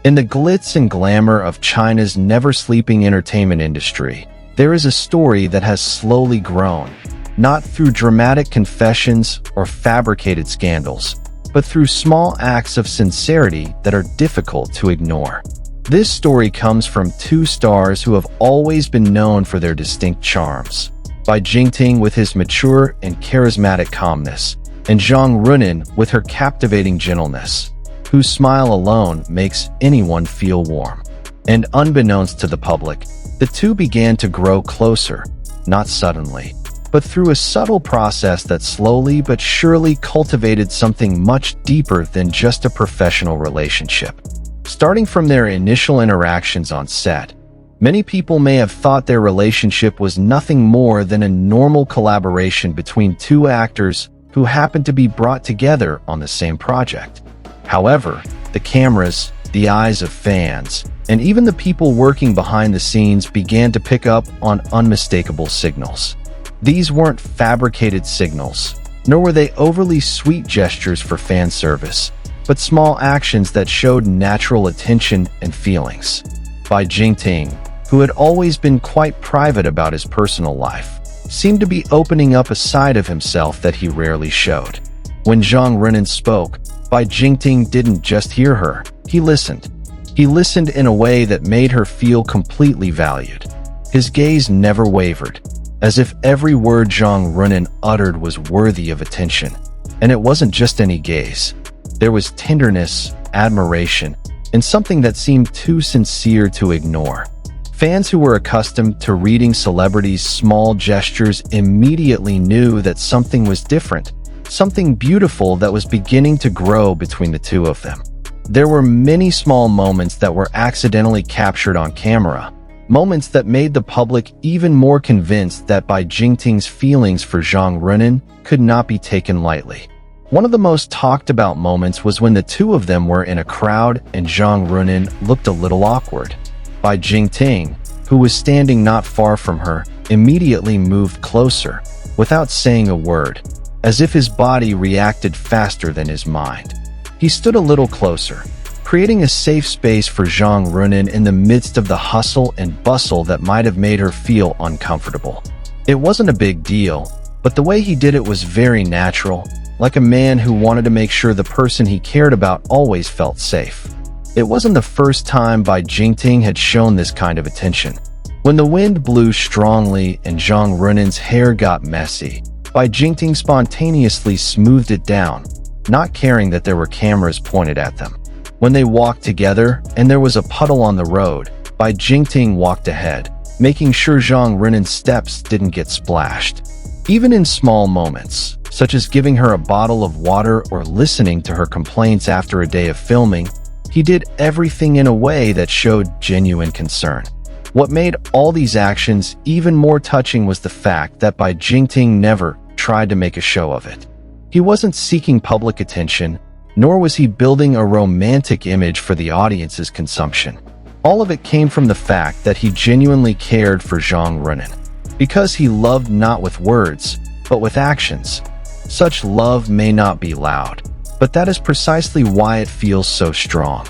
In the glitz and glamour of China's never-sleeping entertainment industry, there is a story that has slowly grown, not through dramatic confessions or fabricated scandals, but through small acts of sincerity that are difficult to ignore. This story comes from two stars who have always been known for their distinct charms: Bai Jingting with his mature and charismatic calmness, and Zhang Ruonan with her captivating gentleness, whose smile alone makes anyone feel warm. And unbeknownst to the public, the two began to grow closer, not suddenly, but through a subtle process that slowly but surely cultivated something much deeper than just a professional relationship. Starting from their initial interactions on set, many people may have thought their relationship was nothing more than a normal collaboration between two actors who happened to be brought together on the same project. However, the cameras, the eyes of fans, and even the people working behind the scenes began to pick up on unmistakable signals. These weren't fabricated signals, nor were they overly sweet gestures for fan service, but small actions that showed natural attention and feelings. Bai Jingting, who had always been quite private about his personal life, seemed to be opening up a side of himself that he rarely showed. When Zhang Ruonan spoke, Bai Jingting didn't just hear her, he listened. He listened in a way that made her feel completely valued. His gaze never wavered, as if every word Zhang Ruonan uttered was worthy of attention. And it wasn't just any gaze. There was tenderness, admiration, and something that seemed too sincere to ignore. Fans who were accustomed to reading celebrities' small gestures immediately knew that something was different, something beautiful that was beginning to grow between the two of them. There were many small moments that were accidentally captured on camera, moments that made the public even more convinced that Bai Jingting's feelings for Zhang Ruonan could not be taken lightly. One of the most talked about moments was when the two of them were in a crowd and Zhang Ruonan looked a little awkward. Bai Jingting, who was standing not far from her, immediately moved closer, without saying a word, as if his body reacted faster than his mind. He stood a little closer, creating a safe space for Zhang Ruonan in the midst of the hustle and bustle that might have made her feel uncomfortable. It wasn't a big deal, but the way he did it was very natural, like a man who wanted to make sure the person he cared about always felt safe. It wasn't the first time Bai Jingting had shown this kind of attention. When the wind blew strongly and Zhang Ruonan's hair got messy, Bai Jingting spontaneously smoothed it down, not caring that there were cameras pointed at them. When they walked together and there was a puddle on the road, Bai Jingting walked ahead, making sure Zhang Ruonan's steps didn't get splashed. Even in small moments, such as giving her a bottle of water or listening to her complaints after a day of filming, he did everything in a way that showed genuine concern. What made all these actions even more touching was the fact that Bai Jingting never tried to make a show of it. He wasn't seeking public attention, nor was he building a romantic image for the audience's consumption. All of it came from the fact that he genuinely cared for Zhang Ruonan. Because he loved not with words, but with actions. Such love may not be loud, but that is precisely why it feels so strong.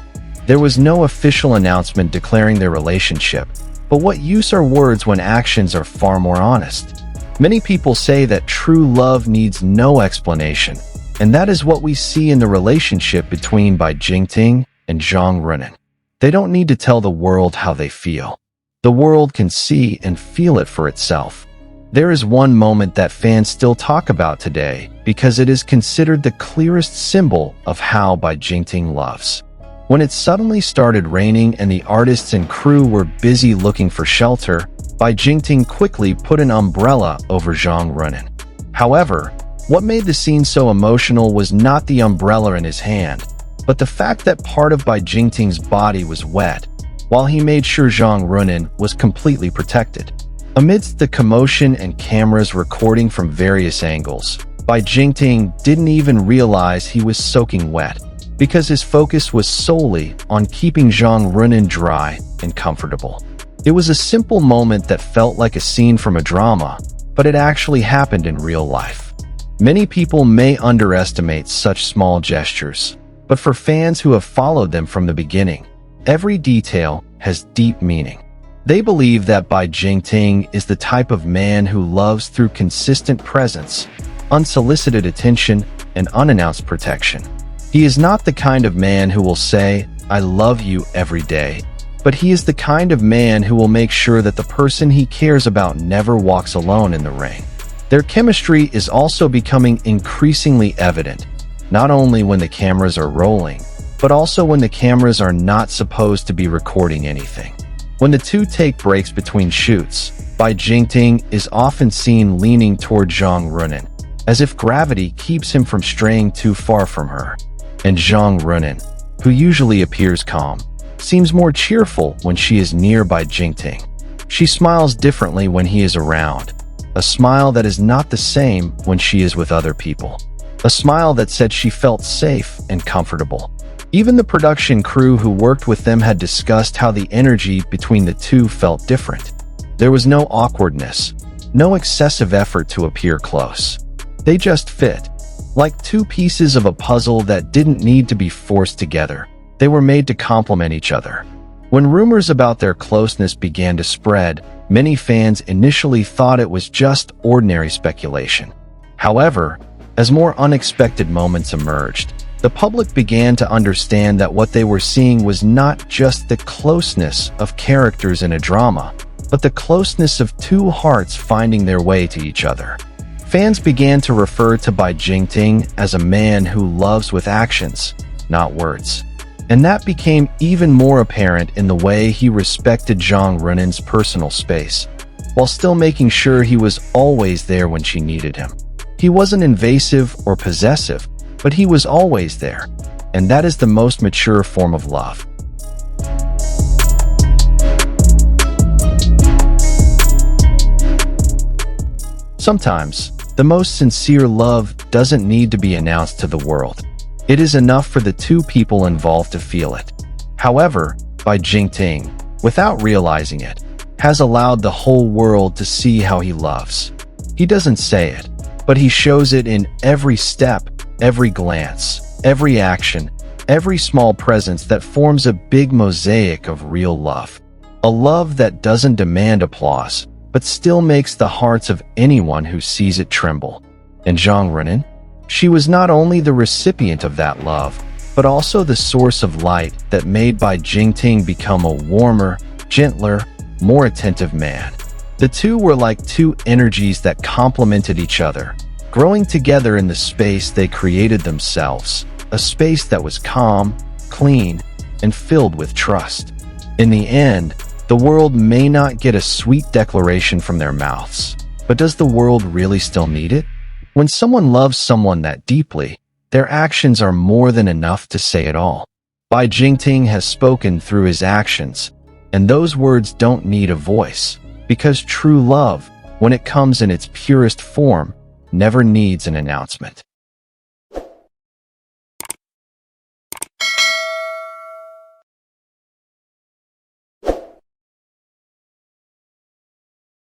There was no official announcement declaring their relationship, but what use are words when actions are far more honest? Many people say that true love needs no explanation, and that is what we see in the relationship between Bai Jingting and Zhang Ruonan. They don't need to tell the world how they feel. The world can see and feel it for itself. There is one moment that fans still talk about today because it is considered the clearest symbol of how Bai Jingting loves. When it suddenly started raining and the artists and crew were busy looking for shelter, Bai Jingting quickly put an umbrella over Zhang Ruonan. However, what made the scene so emotional was not the umbrella in his hand, but the fact that part of Bai Jingting's body was wet, while he made sure Zhang Ruonan was completely protected. Amidst the commotion and cameras recording from various angles, Bai Jingting didn't even realize he was soaking wet, because his focus was solely on keeping Zhang Ruonan dry and comfortable. It was a simple moment that felt like a scene from a drama, but it actually happened in real life. Many people may underestimate such small gestures, but for fans who have followed them from the beginning, Every detail has deep meaning. They believe that Bai Jingting is the type of man who loves through consistent presence, unsolicited attention, and unannounced protection. He is not the kind of man who will say, "I love you" every day, but he is the kind of man who will make sure that the person he cares about never walks alone in the ring. Their chemistry is also becoming increasingly evident, not only when the cameras are rolling, but also when the cameras are not supposed to be recording anything. When the two take breaks between shoots, Bai Jingting is often seen leaning toward Zhang Ruonan, as if gravity keeps him from straying too far from her. And Zhang Ruonan, who usually appears calm, seems more cheerful when she is near Bai Jingting. She smiles differently when he is around, a smile that is not the same when she is with other people. A smile that said she felt safe and comfortable. Even the production crew who worked with them had discussed how the energy between the two felt different. There was no awkwardness, no excessive effort to appear close. They just fit, like two pieces of a puzzle that didn't need to be forced together. They were made to complement each other. When rumors about their closeness began to spread, many fans initially thought it was just ordinary speculation. However, as more unexpected moments emerged, the public began to understand that what they were seeing was not just the closeness of characters in a drama, but the closeness of two hearts finding their way to each other. Fans began to refer to Bai Jingting as a man who loves with actions, not words. And that became even more apparent in the way he respected Zhang Ruonan's personal space, while still making sure he was always there when she needed him. He wasn't invasive or possessive, but he was always there, and that is the most mature form of love. Sometimes, the most sincere love doesn't need to be announced to the world. It is enough for the two people involved to feel it. However, Bai Jingting, without realizing it, has allowed the whole world to see how he loves. He doesn't say it, but he shows it in every step, every glance, every action, every small presence that forms a big mosaic of real love. A love that doesn't demand applause, but still makes the hearts of anyone who sees it tremble. And Zhang Ruonan? She was not only the recipient of that love, but also the source of light that made Bai Jingting become a warmer, gentler, more attentive man. The two were like two energies that complemented each other, growing together in the space they created themselves, a space that was calm, clean, and filled with trust. In the end, the world may not get a sweet declaration from their mouths, but does the world really still need it? When someone loves someone that deeply, their actions are more than enough to say it all. Bai Jingting has spoken through his actions, and those words don't need a voice, because true love, when it comes in its purest form, never needs an announcement.